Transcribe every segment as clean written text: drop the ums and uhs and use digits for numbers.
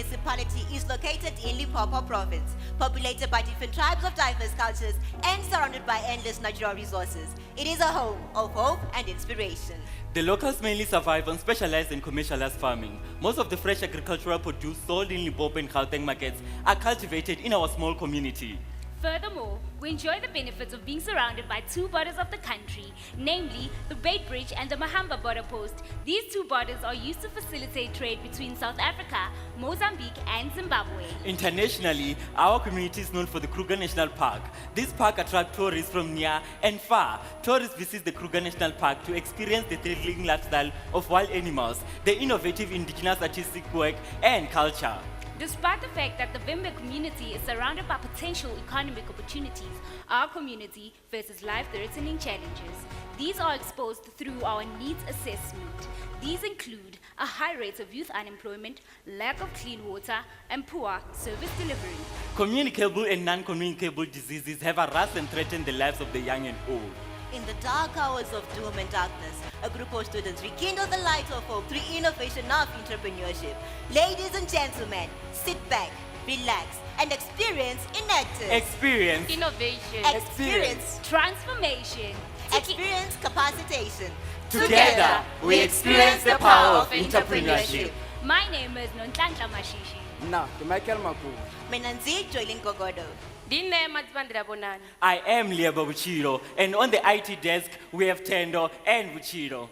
municipality is located in Limpopo province, populated by different tribes of diverse cultures and surrounded by endless natural resources. It is a home of hope and inspiration. The locals mainly survive on specialized and commercialized farming. Most of the fresh agricultural produce sold in Limpopo and Gauteng markets are cultivated in our small community. Furthermore, we enjoy the benefits of being surrounded by two borders of the country, namely the Bait Bridge and the Mahamba border post. These two borders are used to facilitate trade between South Africa, Mozambique, and Zimbabwe. Internationally, our community is known for the Kruger National Park. This park attracts tourists from near and far. Tourists visit the Kruger National Park to experience the thrilling lifestyle of wild animals, the innovative indigenous artistic work, and culture. Despite the fact that the Venda community is surrounded by potential economic opportunities, our community faces life-threatening challenges. These are exposed through our needs assessment. These include a high rate of youth unemployment, lack of clean water, and poor service delivery. Communicable and non-communicable diseases have harassed and threatened the lives of the young and old. In the dark hours of doom and darkness, a group of students rekindle the light of hope through innovation of entrepreneurship. Ladies and gentlemen, sit back, relax, and experience Enactus. Experience. Innovation. Experience. Transformation. Experience capacitation. Together, we experience the power of entrepreneurship. My name is Nontantla Mashishi. Na, ke Michael Maku. Menanzi Joylin Gogodo. I am Lieba Buchiro, and on the IT desk, we have Tendo and Buchiro.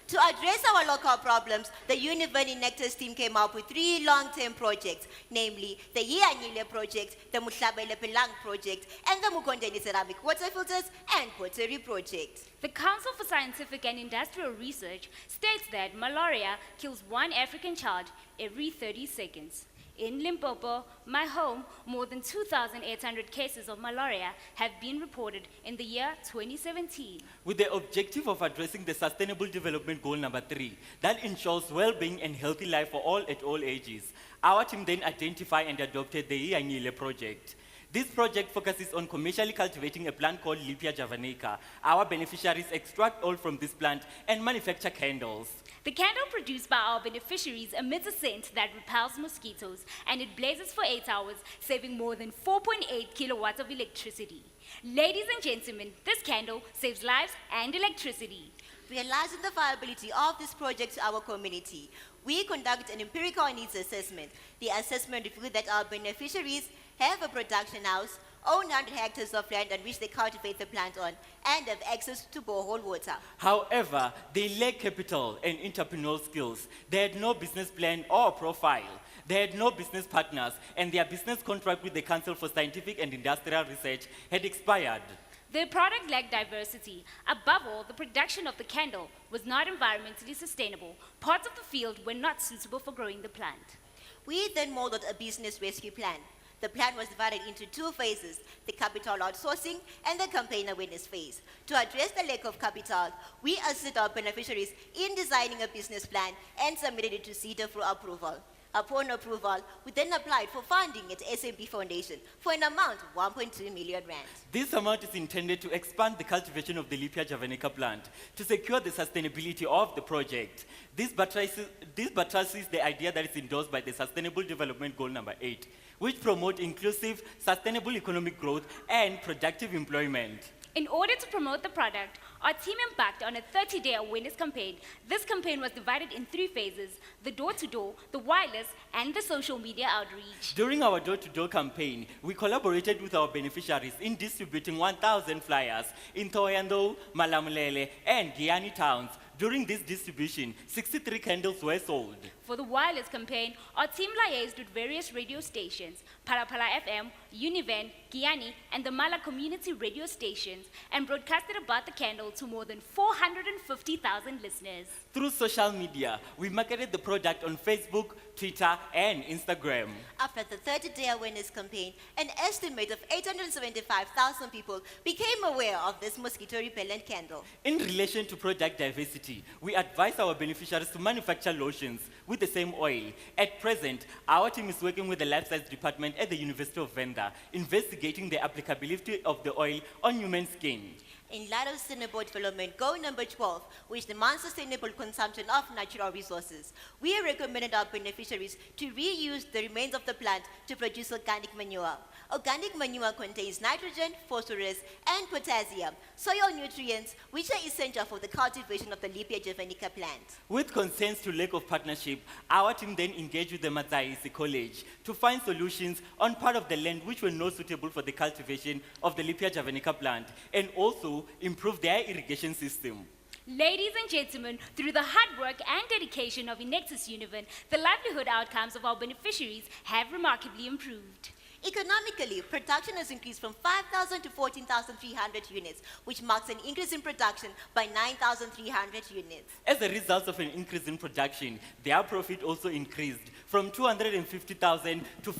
To address our local problems, the Univen Enactus team came up with 3 long-term projects, namely the Yianyile project, the Muhlabele Pelang project, and the Mukondeni ceramic water filters and pottery project. The Council for Scientific and Industrial Research states that malaria kills 1 African child every 30 seconds. In Limpopo, my home, more than 2,800 cases of malaria have been reported in the year 2017. With the objective of addressing the Sustainable Development Goal number 3, that ensures well-being and healthy life for all at all ages, our team then identified and adopted the Yianyile project. This project focuses on commercially cultivating a plant called Lipia javanica. Our beneficiaries extract oil from this plant and manufacture candles. The candle produced by our beneficiaries emits a scent that repels mosquitoes, and it blazes for 8 hours, saving more than 4.8 kilowatts of electricity. Ladies and gentlemen, this candle saves lives and electricity. Realizing the viability of this project to our community, we conduct an empirical needs assessment. The assessment revealed that our beneficiaries have a production house, own 100 hectares of land on which they cultivate the plant on, and have access to borehole water. However, they lack capital and entrepreneurial skills. They had no business plan or profile. They had no business partners, and their business contract with the Council for Scientific and Industrial Research had expired. Their product lacked diversity. Above all, the production of the candle was not environmentally sustainable. Parts of the field were not suitable for growing the plant. We then modeled a business rescue plan. The plan was divided into 2 phases, the capital outsourcing and the campaign awareness phase. To address the lack of capital, we assisted our beneficiaries in designing a business plan and submitted it to CEDA for approval. Upon approval, we then applied for funding at SMP Foundation for an amount of 1.2 million rand. This amount is intended to expand the cultivation of the Lipia javanica plant to secure the sustainability of the project. This buttresses the idea that is endorsed by the Sustainable Development Goal number 8, which promote inclusive, sustainable economic growth and productive employment. In order to promote the product, our team embarked on a 30-day awareness campaign. This campaign was divided in 3 phases: the door-to-door, the wireless, and the social media outreach. During our door-to-door campaign, we collaborated with our beneficiaries in distributing 1,000 flyers in Thohoyandou, Malamulele, and Giyani towns. During this distribution, 63 candles were sold. For the wireless campaign, our team liaised with various radio stations, Parapala FM, Univen, Giyani, and the Mala community radio stations, and broadcasted about the candle to more than 450,000 listeners. Through social media, we marketed the product on Facebook, Twitter, and Instagram. After the 30-day awareness campaign, an estimate of 875,000 people became aware of this mosquito-repellent candle. In relation to product diversity, we advise our beneficiaries to manufacture lotions with the same oil. At present, our team is working with the life science department at the University of Venda, investigating the applicability of the oil on human skin. In light of Sustainable Development Goal number 12, which demands sustainable consumption of natural resources, we recommended our beneficiaries to reuse the remains of the plant to produce organic manure. Organic manure contains nitrogen, phosphorus, and potassium, soil nutrients, which are essential for the cultivation of the Lepia javanica plant. With concerns to lack of partnership, our team then engaged with the EnactusZA College to find solutions on part of the land which were not suitable for the cultivation of the Lepia javanica plant, and also improve their irrigation system. Ladies and gentlemen, through the hard work and dedication of Enactus Univen, the livelihood outcomes of our beneficiaries have remarkably improved. Economically, production has increased from 5,000 to 14,300 units, which marks an increase in production by 9,300 units. As a result of an increase in production, their profit also increased from 250,000 to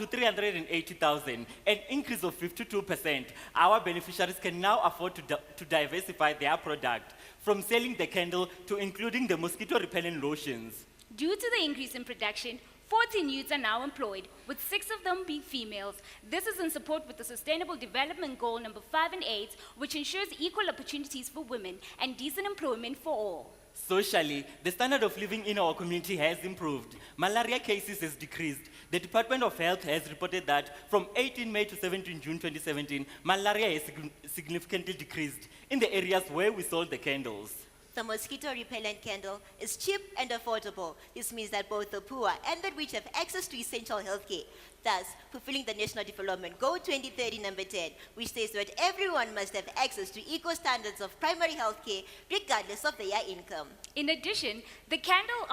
380,000, an increase of 52%. Our beneficiaries can now afford to diversify their product, from selling the candle to including the mosquito repellent lotions. Due to the increase in production, 14 youths are now employed, with 6 of them being females. This is in support with the Sustainable Development Goal number 5 and 8, which ensures equal opportunities for women and decent employment for all. Socially, the standard of living in our community has improved. Malaria cases has decreased. The Department of Health has reported that from 18 May to 17 June 2017, malaria has significantly decreased in the areas where we sold the candles. The mosquito repellent candle is cheap and affordable. This means that both the poor and the rich have access to essential healthcare, thus fulfilling the National Development Goal 2030 number 10, which states that everyone must have access to equal standards of primary healthcare regardless of their income. In addition, the candle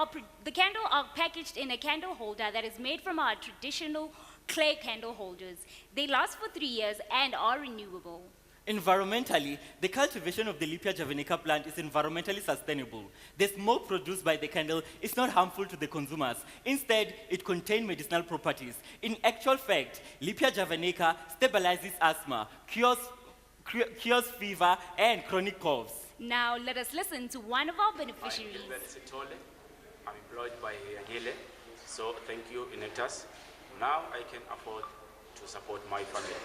are packaged in a candle holder that is made from our traditional clay candle holders. They last for 3 years and are renewable. Environmentally, the cultivation of the Lepia javanica plant is environmentally sustainable. The smoke produced by the candle is not harmful to the consumers. Instead, it contains medicinal properties. In actual fact, Lepia javanica stabilizes asthma, cures fever, and chronic coughs. Now, let us listen to one of our beneficiaries. I'm employed by Agile, so thank you, Enactus. Now I can afford to support my family.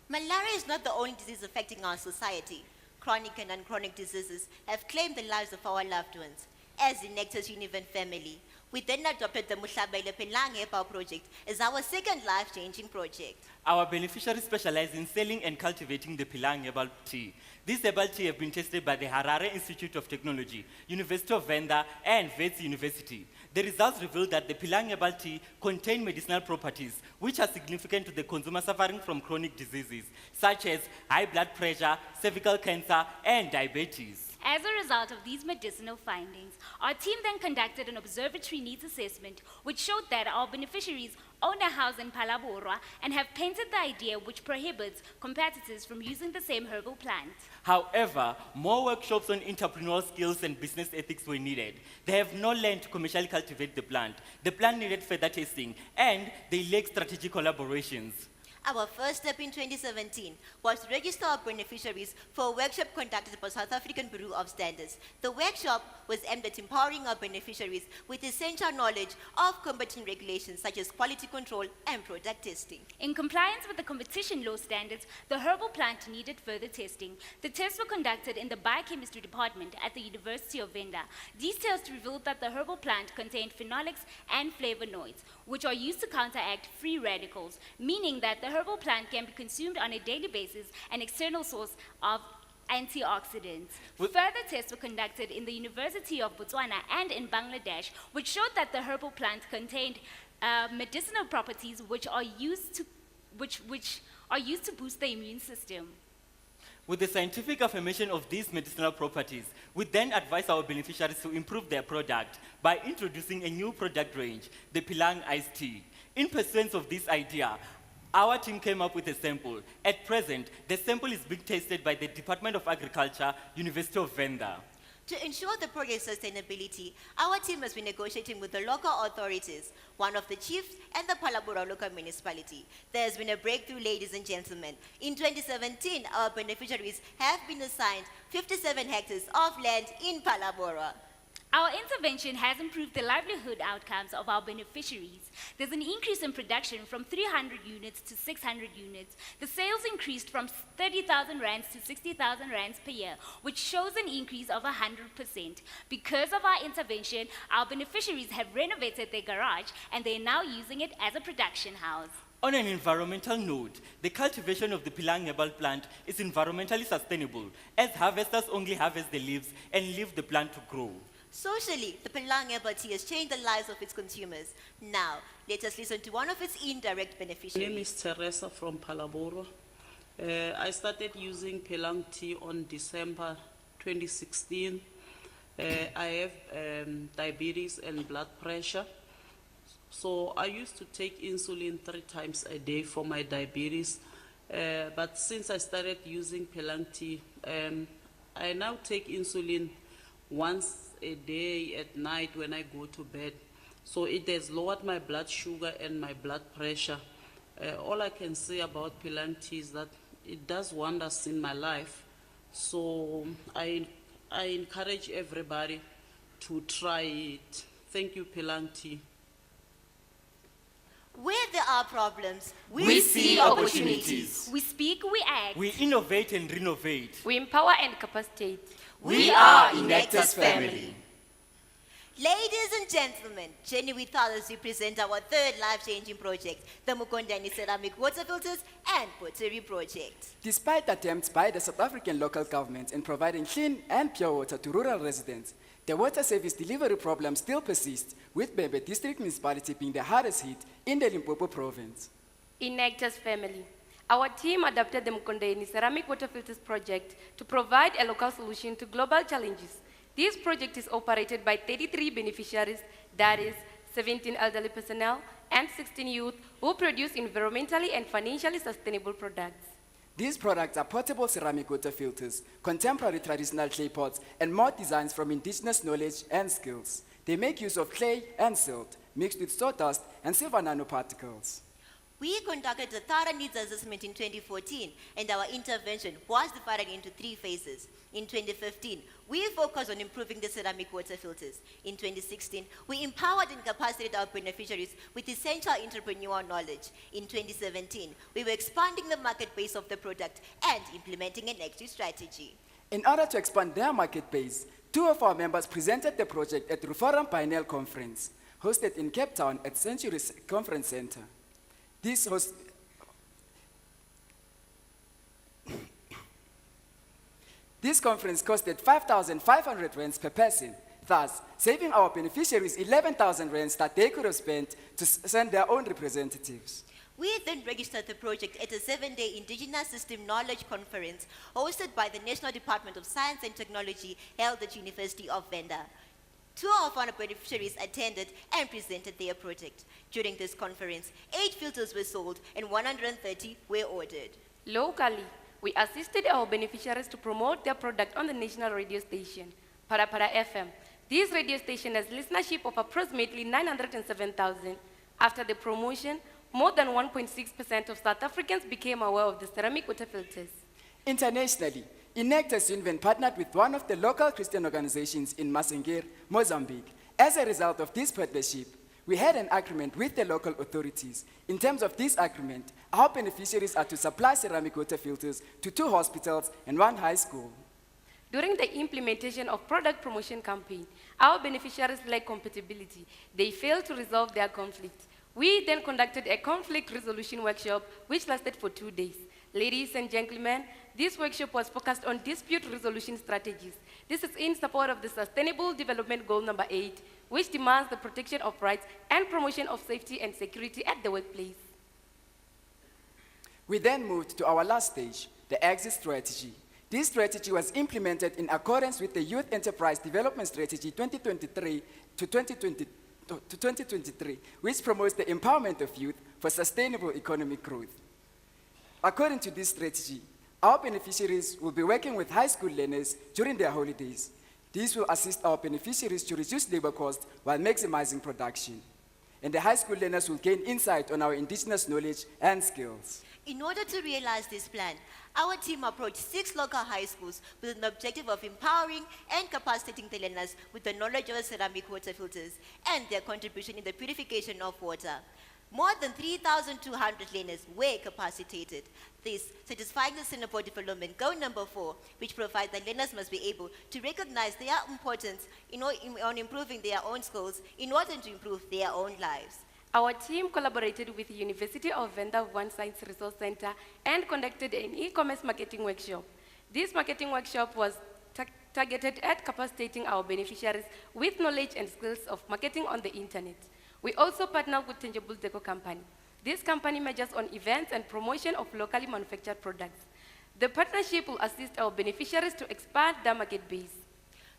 Malaria is not the only disease affecting our society. Chronic and non-chronic diseases have claimed the lives of our loved ones. As the Enactus Univen family, we then adopted the Muhlabele Pelang Herbal project as our second life-changing project. Our beneficiaries specialize in selling and cultivating the Pelang herbal tea. This herbal tea have been tested by the Harare Institute of Technology, University of Venda, and Wits University. The results reveal that the Pelang herbal tea contain medicinal properties which are significant to the consumer suffering from chronic diseases, such as high blood pressure, cervical cancer, and diabetes. As a result of these medicinal findings, our team then conducted an observatory needs assessment, which showed that our beneficiaries own a house in Phalaborwa and have painted the idea which prohibits competitors from using the same herbal plant. However, more workshops on entrepreneurial skills and business ethics were needed. They have no land to commercially cultivate the plant. The plant needed further testing, and they lack strategic collaborations. Our first step in 2017 was to register our beneficiaries for a workshop conducted by South African Bureau of Standards. The workshop was aimed at empowering our beneficiaries with essential knowledge of competing regulations such as quality control and product testing. In compliance with the competition law standards, the herbal plant needed further testing. The tests were conducted in the biochemistry department at the University of Venda. These tests revealed that the herbal plant contained phenolics and flavonoids, which are used to counteract free radicals, meaning that the herbal plant can be consumed on a daily basis, an external source of antioxidants. Further tests were conducted in the University of Botswana and in Bangladesh, which showed that the herbal plant contained medicinal properties which are used to boost the immune system. With the scientific affirmation of these medicinal properties, we then advise our beneficiaries to improve their product by introducing a new product range, the Pelang iced tea. In pursuance of this idea, our team came up with a sample. At present, the sample is being tested by the Department of Agriculture, University of Venda. To ensure the project's sustainability, our team has been negotiating with the local authorities, one of the chiefs, and the Phalaborwa local municipality. There has been a breakthrough, ladies and gentlemen. In 2017, our beneficiaries have been assigned 57 hectares of land in Phalaborwa. Our intervention has improved the livelihood outcomes of our beneficiaries. There's an increase in production from 300 units to 600 units. The sales increased from 30,000 rands to 60,000 rands per year, which shows an increase of 100%. Because of our intervention, our beneficiaries have renovated their garage and they're now using it as a production house. On an environmental note, the cultivation of the pilang herbal plant is environmentally sustainable, as harvesters only harvest the leaves and leave the plant to grow. Socially, the Penang herbal tea has changed the lives of its consumers. Now, let us listen to one of its indirect My name beneficiaries. is Teresa from Palaboro. I started using Pelang tea on December 2016. I have diabetes and blood pressure. So I used to take insulin 3 times a day for my diabetes. But since I started using Pelang tea, I now take insulin once a day at night when I go to bed. So it has lowered my blood sugar and my blood pressure. All I can say about Pelang tea is that it does wonders in my life. So I encourage everybody to try it. Thank you, Pelang tea. Where there are problems, We see opportunities. We speak, we act. We innovate and renovate. We empower and capacitate. We are Enactus family. Ladies and gentlemen, Jenny with us represent our third life-changing project, the Mukondani Ceramic Water Filters and Pottery Project. Despite attempts by the South African local government in providing clean and pure water to rural residents, the water service delivery problem still persists, with Venda District Municipality being the hardest hit in the Limpopo province. Enactus family. Our team adopted the Mukondeni Ceramic Water Filters project to provide a local solution to global challenges. This project is operated by 33 beneficiaries, that is, 17 elderly personnel and 16 youth who produce environmentally and financially sustainable products. These products are portable ceramic water filters, contemporary traditional clay pots, and more designs from indigenous knowledge and skills. They make use of clay and silt, mixed with sawdust and silver nanoparticles. We conducted a thorough needs assessment in 2014, and our intervention was divided into 3 phases. In 2015, we focused on improving the ceramic water filters. In 2016, we empowered and capacitated our beneficiaries with essential entrepreneurial knowledge. In 2017, we were expanding the market base of the product and implementing an exit strategy. In order to expand their market base, 2 of our members presented the project at Ruforum Biennial Conference, hosted in Cape Town at Century Conference Center. This conference costed 5,500 rands per person, thus saving our beneficiaries 11,000 rands that they could have spent to send their own representatives. We then registered the project at a 7-day Indigenous System Knowledge Conference hosted by the National Department of Science and Technology held at University of Venda. 2 of our beneficiaries attended and presented their project. During this conference, 8 filters were sold and 130 were ordered. Locally, we assisted our beneficiaries to promote their product on the national radio station, Parapara FM. This radio station has listenership of approximately 907,000. After the promotion, more than 1.6% of South Africans became aware of the ceramic water filters. Internationally, Enactus Union partnered with one of the local Christian organizations in Masengir, Mozambique. As a result of this partnership, we had an agreement with the local authorities. In terms of this agreement, our beneficiaries are to supply ceramic water filters to 2 hospitals and 1 high school. During the implementation of product promotion campaign, our beneficiaries lacked compatibility. They failed to resolve their conflict. We then conducted a conflict resolution workshop which lasted for 2 days. Ladies and gentlemen, this workshop was focused on dispute resolution strategies. This is in support of the Sustainable Development Goal number 8, which demands the protection of rights and promotion of safety and security at the workplace. We then moved to our last stage, the exit strategy. This strategy was implemented in accordance with the Youth Enterprise Development Strategy 2023 to 2023, which promotes the empowerment of youth for sustainable economic growth. According to this strategy, our beneficiaries will be working with high school learners during their holidays. This will assist our beneficiaries to reduce labor costs while maximizing production. and the high school learners will gain insight on our indigenous knowledge and skills. In order to realize this plan, our team approached 6 local high schools with an objective of empowering and capacitating the learners with the knowledge of ceramic water filters and their contribution in the purification of water. More than 3,200 learners were capacitated. This satisfying the Singapore Development Goal number 4, which provides that learners must be able to recognize their importance on improving their own skills in order to improve their own lives. Our team collaborated with the University of Venda One Science Resource Center and conducted an e-commerce marketing workshop. This marketing workshop was targeted at capacitating our beneficiaries with knowledge and skills of marketing on the internet. We also partnered with Tangible Deco Company. This company majors on events and promotion of locally manufactured products. The partnership will assist our beneficiaries to expand their market base.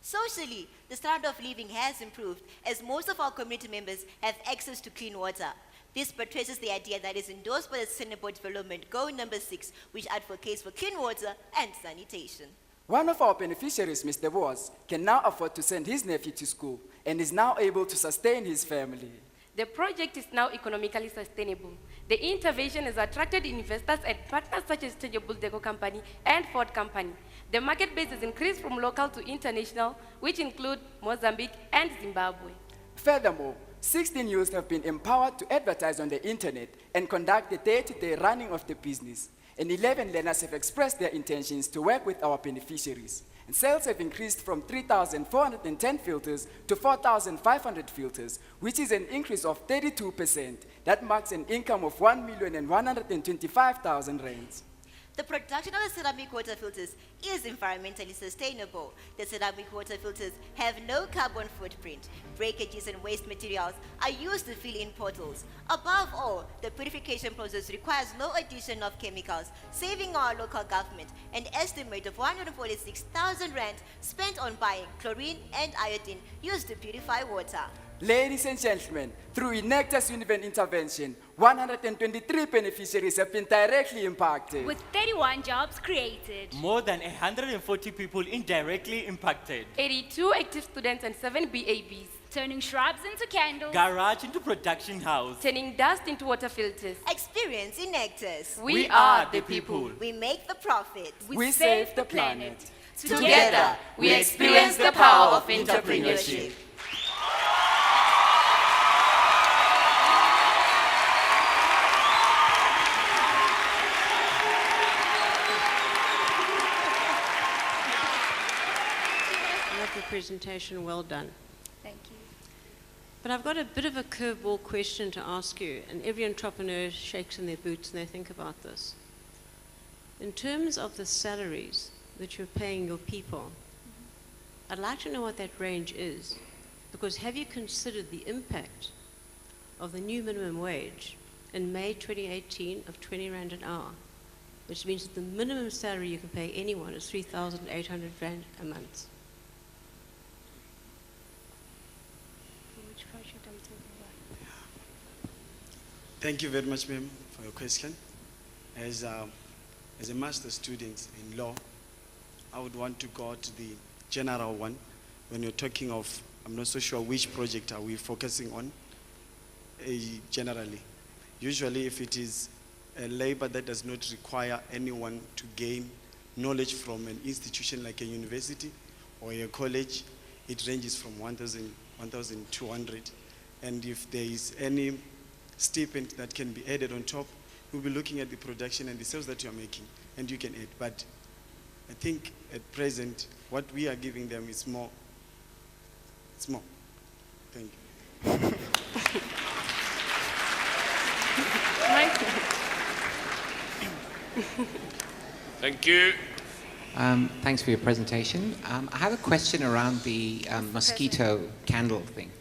Socially, the standard of living has improved as most of our community members have access to clean water. This buttresses the idea that is endorsed by the Singapore Development Goal number 6, which advocates for clean water and sanitation. One of our beneficiaries, Mr. Boaz, can now afford to send his nephew to school and is now able to sustain his family. The project is now economically sustainable. The intervention has attracted investors and partners such as Tangible Deco Company and Ford Company. The market base has increased from local to international, which include Mozambique and Zimbabwe. Furthermore, 16 youths have been empowered to advertise on the internet and conduct the day-to-day running of the business. And 11 learners have expressed their intentions to work with our beneficiaries. And sales have increased from 3,410 filters to 4,500 filters, which is an increase of 32%. That marks an income of 1,125,000 rands. The production of the ceramic water filters is environmentally sustainable. The ceramic water filters have no carbon footprint. Breakages and waste materials are used to fill in portals. Above all, the purification process requires no addition of chemicals, saving our local government an estimate of 146,000 rand spent on buying chlorine and iodine used to purify water. Ladies and gentlemen, through Enactus intervention, 123 beneficiaries have been directly impacted. With 31 jobs created. More than 140 people indirectly impacted. 82 active students and 7 BABs. Turning shrubs into candles. Garage into production house. Turning dust into water filters. Experience Enactus. We are the people. We make the profit. We save the planet. Together, we experience the power of entrepreneurship. Lovely presentation, well done. Thank you. But I've got a bit of a curveball question to ask you, and every entrepreneur shakes in their boots and they think about this. In terms of the salaries that you're paying your people, I'd like to know what that range is, because have you considered the impact of the new minimum wage in May 2018 of 20 Rand an hour, which means that the minimum salary you can pay anyone is 3,800 Rand a month. Which project are we talking about? Thank you very much, ma'am, for your question. As a master's student in law, I would want to go to the general one. When you're talking of, I'm not so sure which project are we focusing on, generally. Usually, if it is a labor that does not require anyone to gain knowledge from an institution like a university or a college, it ranges from 1,000, 1,200. And if there is any stipend that can be added on top, we'll be looking at the production and the sales that you're making, and you can add. But I think at present, what we are giving them is more. It's more. Thank you. Thank you. Thanks for your presentation. I have a question around the mosquito candle thing.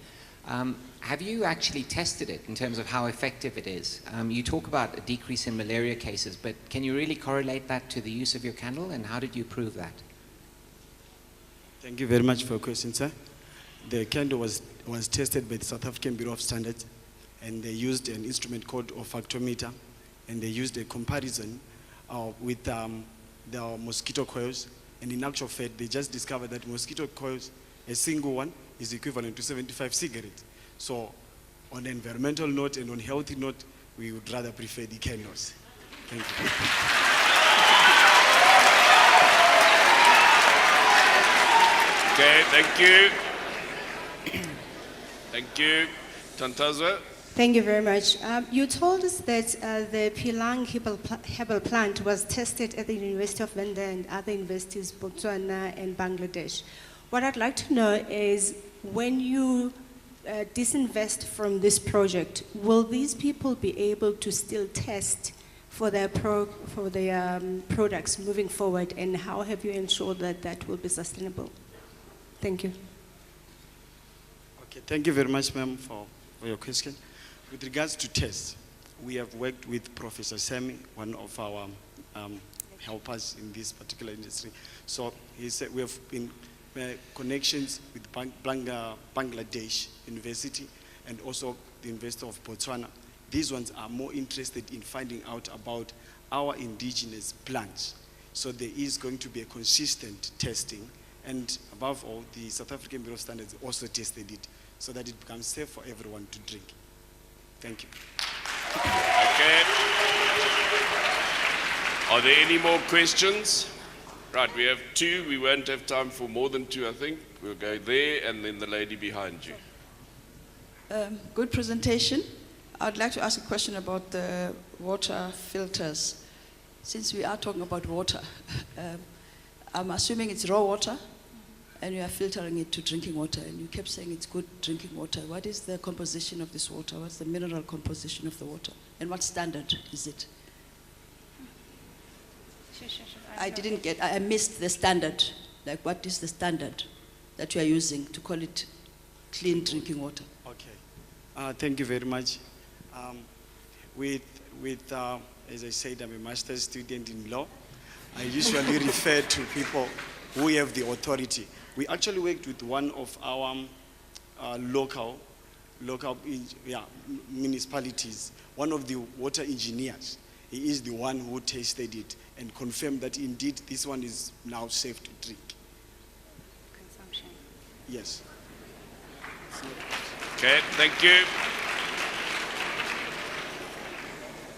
Have you actually tested it in terms of how effective it is? You talk about a decrease in malaria cases, but can you really correlate that to the use of your candle, and how did you prove that? Thank you very much for your question, sir. The candle was tested by the South African Bureau of Standards, and they used an instrument called olfactometer, and they used a comparison with the mosquito coils, and in actual fact, they just discovered that mosquito coils, a single one, is equivalent to 75 cigarettes. So on an environmental note and on healthy note, we would rather prefer the kernels. Thank you. Okay, thank you. Thank you. EnactusZA. Thank you very much. You told us that the Pilang herbal plant was tested at the University of Venda and other universities, Botswana and Bangladesh. What I'd like to know is, when you disinvest from this project, will these people be able to still test for their products moving forward, and how have you ensured that that will be sustainable? Thank you. Okay, thank you very much, ma'am, for your question. With regards to tests, we have worked with Professor Sami, one of our helpers in this particular industry. So he said we have been connections with Bangladesh University and also the University of Botswana. These ones are more interested in finding out about our indigenous plants. So there is going to be a consistent testing, and above all, the South African Bureau of Standards also tested it so that it becomes safe for everyone to drink. Thank you. Okay. Are there any more questions? Right, we have two. We won't have time for more than two, I think. We'll go there, and then the lady behind you. Good presentation. I'd like to ask a question about the water filters. Since we are talking about water, I'm assuming it's raw water, and you are filtering it to drinking water, and you kept saying it's good drinking water. What is the composition of this water? What's the mineral composition of the water? And what standard is it? Sure. I missed the standard. Like, what is the standard that you are using to call it clean drinking water? Okay. Thank you very much. As I said, I'm a master's student in law. I usually refer to people who have the authority. We actually worked with one of our local municipalities, one of the water engineers. He is the one who tasted it and confirmed that indeed this one is now safe to drink. Consumption. Yes. Okay, thank you.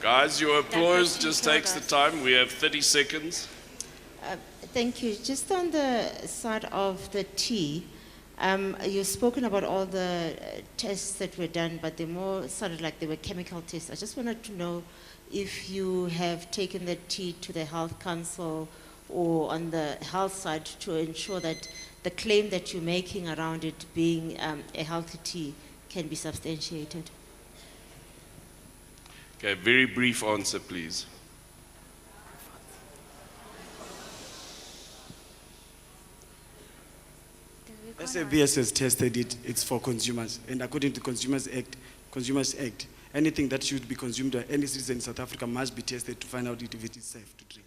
Guys, your applause just takes the time. We have 30 seconds. Thank you. Just on the side of the tea, you've spoken about all the tests that were done, but they more sounded like they were chemical tests. I just wanted to know if you have taken the tea to the Health Council or on the health side to ensure that the claim that you're making around it being a healthy tea can be substantiated. Okay, very brief answer, please. SABS has tested it. It's for consumers, and according to Consumers Act, anything that should be consumed by any citizen in South Africa must be tested to find out if it is safe to drink.